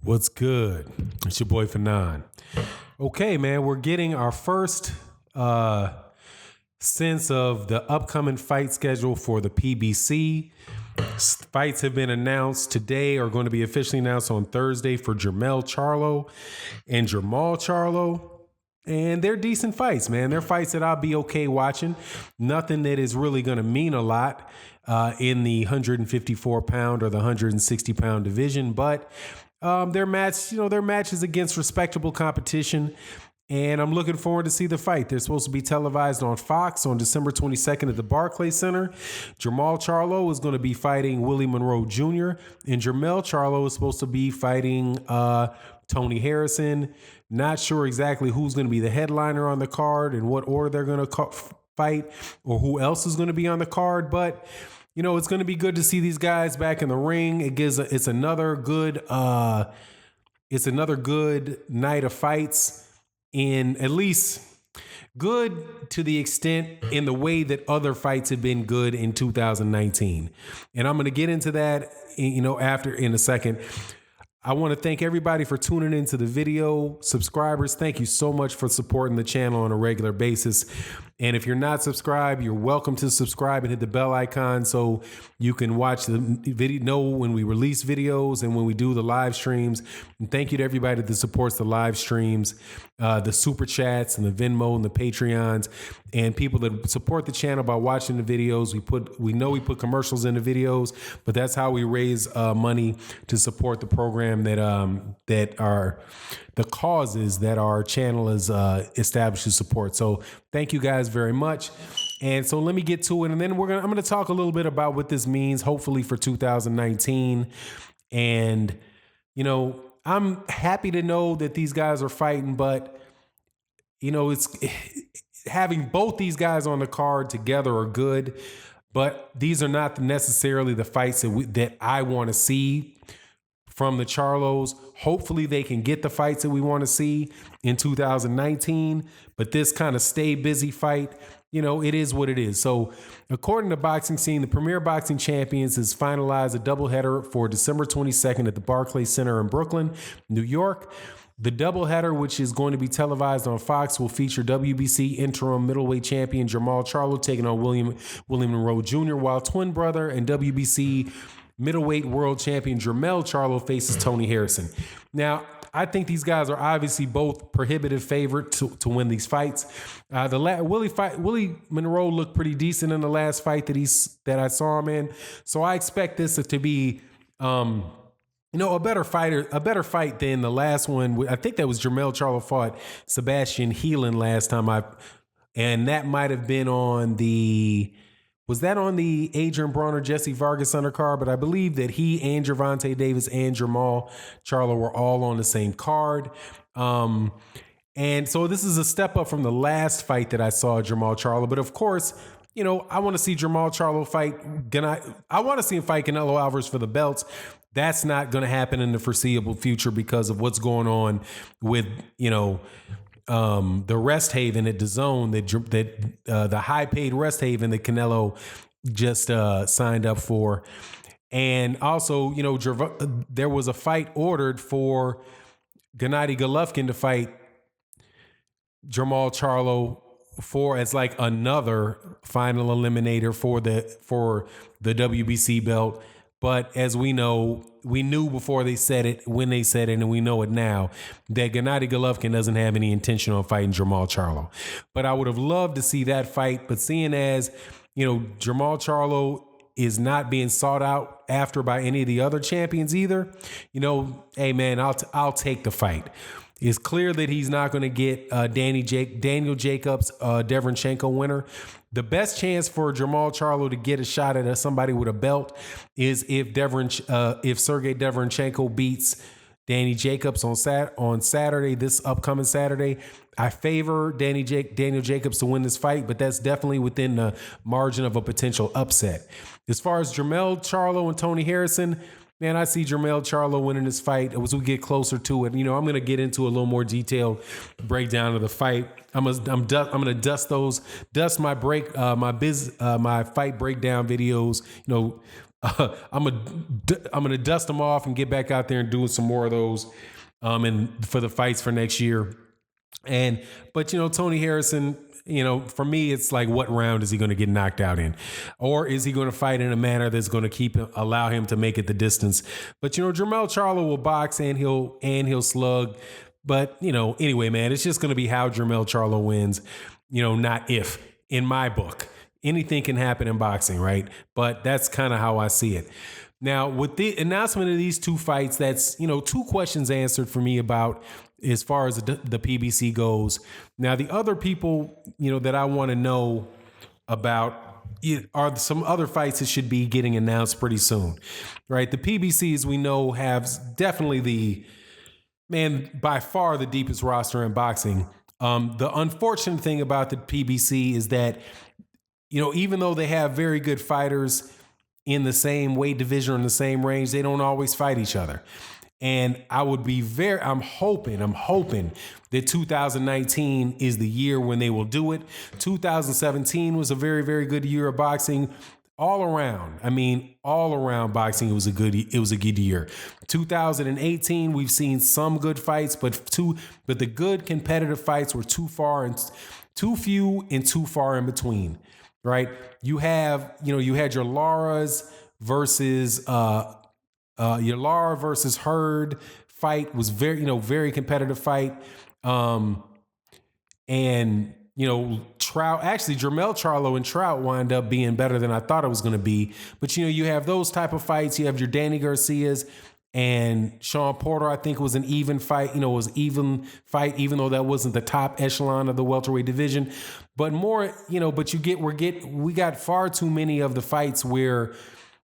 What's good? It's your boy Fanon. Okay, man, we're getting our first sense of the upcoming fight schedule for the PBC. Fights have been announced today, are going to be officially announced on Thursday for Jermell Charlo and Jermall Charlo. And they're decent fights, man. They're fights that I'll be okay watching. Nothing that is really going to mean a lot in the 154 pound or the 160 pound division, but they're matches against respectable competition. And I'm looking forward to see the fight. They're supposed to be televised on Fox on December 22nd at the Barclays Center. Jermall Charlo is going to be fighting Willie Monroe Jr. And Jermell Charlo is supposed to be fighting Tony Harrison. Not sure exactly who's going to be the headliner on the card and what order they're going to fight or who else is going to be on the card. But, you know, it's going to be good to see these guys back in the ring. It's another good night of fights. In at least good to the extent in the way that other fights have been good in 2019. And I'm going to get into that, after in a second. I want to thank everybody for tuning into the video. Subscribers, thank you so much for supporting the channel on a regular basis. And if you're not subscribed, you're welcome to subscribe and hit the bell icon so you can watch the video, know when we release videos and when we do the live streams. And thank you to everybody that supports the live streams, the super chats and the Venmo and the Patreons, and people that support the channel by watching the videos. We know we put commercials in the videos, but that's how we raise money to support the program that are the causes that our channel is established to support. So thank you guys very much. And so let me get to it. And then I'm going to talk a little bit about what this means, hopefully for 2019. And, I'm happy to know that these guys are fighting, but, it's having both these guys on the card together are good, but these are not necessarily the fights that I want to see from the Charlos. Hopefully they can get the fights that we want to see in 2019, but this kind of stay busy fight, it is what it is. So according to Boxing Scene, the Premier Boxing Champions has finalized a doubleheader for December 22nd at the Barclays Center in Brooklyn, New York. The doubleheader, which is going to be televised on Fox, will feature WBC interim middleweight champion Jermall Charlo taking on William Monroe Jr., while twin brother and WBC middleweight world champion Jermell Charlo faces Tony Harrison. Now, I think these guys are obviously both prohibitive favorite to win these fights. Willie Monroe looked pretty decent in the last fight that I saw him in. So I expect this to be a better fight than the last one. I think that was Jermell Charlo fought Sebastian Heelan last time and that might have been on the Adrian Bronner, Jesse Vargas undercard? But I believe that he and Gervonta Davis and Jermall Charlo were all on the same card. And so this is a step up from the last fight that I saw Jermall Charlo. But of course, I want to see Jermall Charlo fight. I want to see him fight Canelo Alvarez for the belts. That's not going to happen in the foreseeable future because of what's going on with, the rest haven at DAZN that the high paid rest haven that Canelo just signed up for. And also, there was a fight ordered for Gennady Golovkin to fight Jermall Charlo as like another final eliminator for the WBC belt. But as we know, we knew before they said it, when they said it, and we know it now, that Gennady Golovkin doesn't have any intention on fighting Jermall Charlo. But I would have loved to see that fight. But seeing as, Jermall Charlo is not being sought out after by any of the other champions either, hey, man, I'll take the fight. It's clear that he's not going to get Daniel Jacobs, Derevyanchenko winner. The best chance for Jermall Charlo to get a shot at somebody with a belt is if Sergey Derevyanchenko beats Danny Jacobs on Saturday, this upcoming Saturday. I favor Daniel Jacobs to win this fight, but that's definitely within the margin of a potential upset. As far as Jermell Charlo and Tony Harrison, man, I see Jermell Charlo winning this fight as we get closer to it. I'm going to get into a little more detailed breakdown of the fight. I'm going to dust my fight breakdown videos, I'm gonna dust them off and get back out there and do some more of those, and for the fights for next year. But Tony Harrison, for me, it's like, what round is he going to get knocked out in, or is he going to fight in a manner that's going to allow him to make it the distance? But Jermell Charlo will box and he'll slug. But anyway, man, it's just going to be how Jermell Charlo wins. Not if. In my book, anything can happen in boxing, right? But that's kind of how I see it. Now, with the announcement of these two fights, that's, two questions answered for me about as far as the PBC goes. Now, the other people, that I want to know about are some other fights that should be getting announced pretty soon, right? The PBC, as we know, have definitely by far the deepest roster in boxing. The unfortunate thing about the PBC is that, even though they have very good fighters in the same weight division or in the same range, they don't always fight each other. And I'm hoping that 2019 is the year when they will do it. 2017 was a very, very good year of boxing all around. All around boxing, it was a good year. 2018, we've seen some good fights, but the good competitive fights were too few and too far in between. Right? You had your Laura's versus your Lara versus Hurd fight was very competitive fight. And Trout, actually Jermell Charlo and Trout wind up being better than I thought it was going to be. But you have those type of fights. You have your Danny Garcias and Sean Porter. I think was an even fight. Even though that wasn't the top echelon of the welterweight division. But more, but we got far too many of the fights where,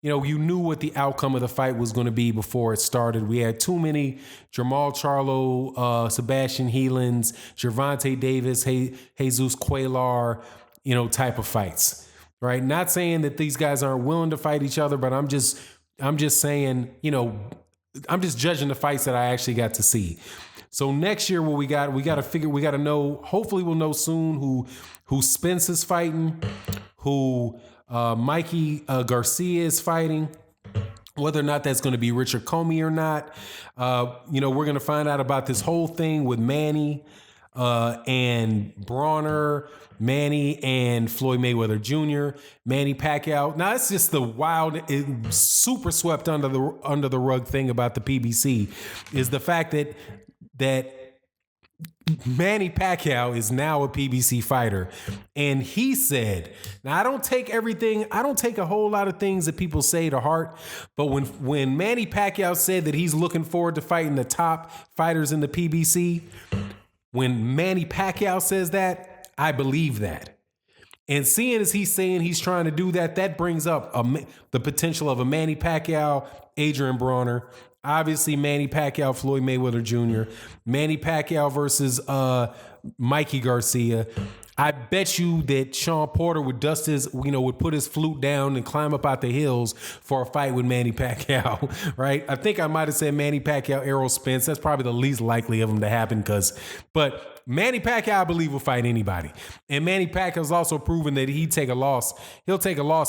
you knew what the outcome of the fight was going to be before it started. We had too many Jermall Charlo, Sebastian Helens, Gervonta Davis, Jesus Cuellar, type of fights, right? Not saying that these guys aren't willing to fight each other, but I'm just saying, I'm just judging the fights that I actually got to see. So next year, what we got to know, hopefully we'll know soon who Spence is fighting, who Mikey Garcia is fighting, whether or not that's going to be Richard Comey or not. We're going to find out about this whole thing with Manny and Brawner, Manny and Floyd Mayweather Jr., Manny Pacquiao. Now, it's just the wild, super swept under the rug thing about the PBC is the fact that Manny Pacquiao is now a PBC fighter. And he said, now I don't take a whole lot of things that people say to heart, but when Manny Pacquiao said that he's looking forward to fighting the top fighters in the PBC, when Manny Pacquiao says that, I believe that. And seeing as he's saying he's trying to do that, that brings up the potential of a Manny Pacquiao, Adrian Brawner, obviously Manny Pacquiao, Floyd Mayweather Jr., Manny Pacquiao versus Mikey Garcia. I bet you that Sean Porter would would put his flute down and climb up out the hills for a fight with Manny Pacquiao, right? I think I might have said Manny Pacquiao, Errol Spence. That's probably the least likely of them to happen but Manny Pacquiao, I believe, will fight anybody. And Manny Pacquiao's also proven that he'll take a loss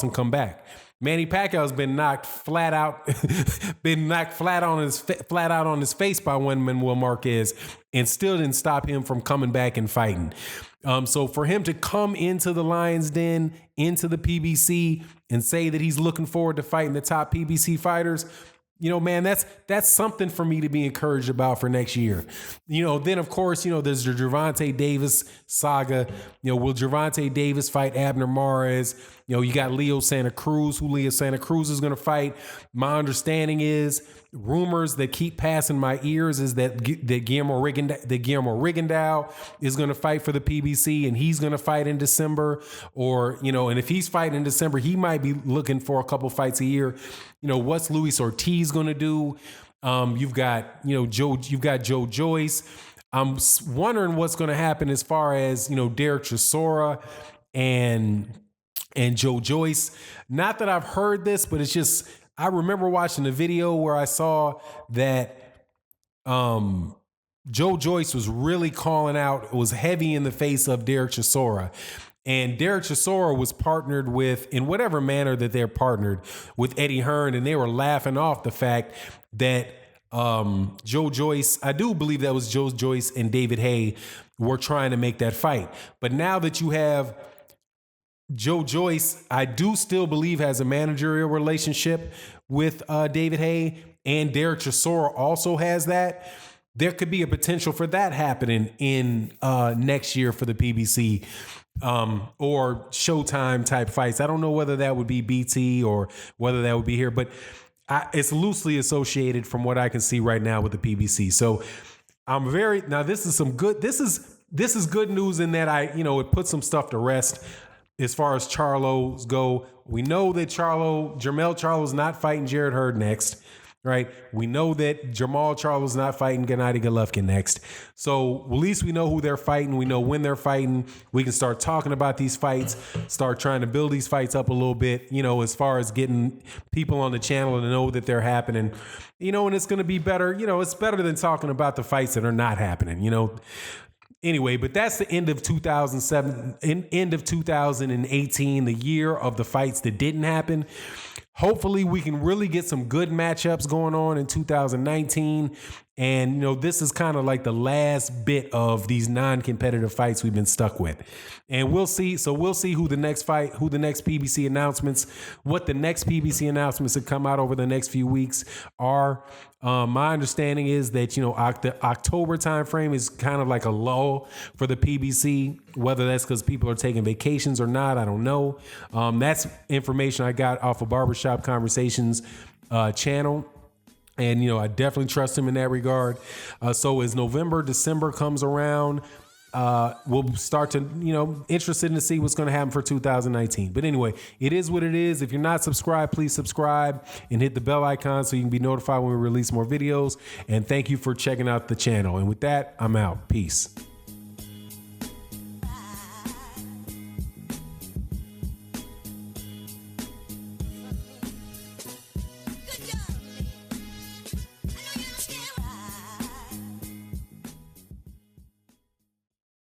and come back. Manny Pacquiao's been knocked flat out on his face by Juan Manuel Marquez and still didn't stop him from coming back and fighting. So for him to come into the Lions Den, into the PBC, and say that he's looking forward to fighting the top PBC fighters, man, that's something for me to be encouraged about for next year. Then of course, there's the Gervonta Davis saga. Will Gervonta Davis fight Abner Mares? You got Leo Santa Cruz, who Leo Santa Cruz is going to fight. My understanding is rumors that keep passing my ears is that Guillermo Rigondeaux is going to fight for the PBC and he's going to fight in December, and if he's fighting in December, he might be looking for a couple fights a year. What's Luis Ortiz going to do? You've got Joe Joyce. I'm wondering what's going to happen as far as, Derek Chisora and Joe Joyce. Not that I've heard this, but it's just, I remember watching a video where I saw that Joe Joyce was really calling out, was heavy in the face of Derek Chisora. And Derek Chisora was partnered with, in whatever manner that they're partnered with Eddie Hearn, and they were laughing off the fact that Joe Joyce, I do believe that was Joe Joyce and David Haye were trying to make that fight. But now that you have Joe Joyce, I do still believe has a managerial relationship with David Haye, and Derek Chisora also has that. There could be a potential for that happening in next year for the PBC or Showtime type fights. I don't know whether that would be BT or whether that would be here, but it's loosely associated from what I can see right now with the PBC. So this is some good, this is good news in that it puts some stuff to rest as far as Charlos go. We know that Jermell Charlo's not fighting Jared Hurd next, right? We know that Jermall Charlo's not fighting Gennady Golovkin next. So at least we know who they're fighting. We know when they're fighting. We can start talking about these fights, start trying to build these fights up a little bit, as far as getting people on the channel to know that they're happening, and it's going to be better. It's better than talking about the fights that are not happening, Anyway, but that's the end of 2018, the year of the fights that didn't happen. Hopefully we can really get some good matchups going on in 2019. And, this is kind of like the last bit of these non-competitive fights we've been stuck with. And we'll see. So we'll see what the next PBC announcements that come out over the next few weeks are. My understanding is that, the October timeframe is kind of like a lull for the PBC, whether that's because people are taking vacations or not, I don't know. That's information I got off of Barbershop Conversations channel. And, I definitely trust him in that regard. So as November, December comes around, we'll start to, interested to see what's going to happen for 2019. But anyway, it is what it is. If you're not subscribed, please subscribe and hit the bell icon so you can be notified when we release more videos. And thank you for checking out the channel. And with that, I'm out. Peace.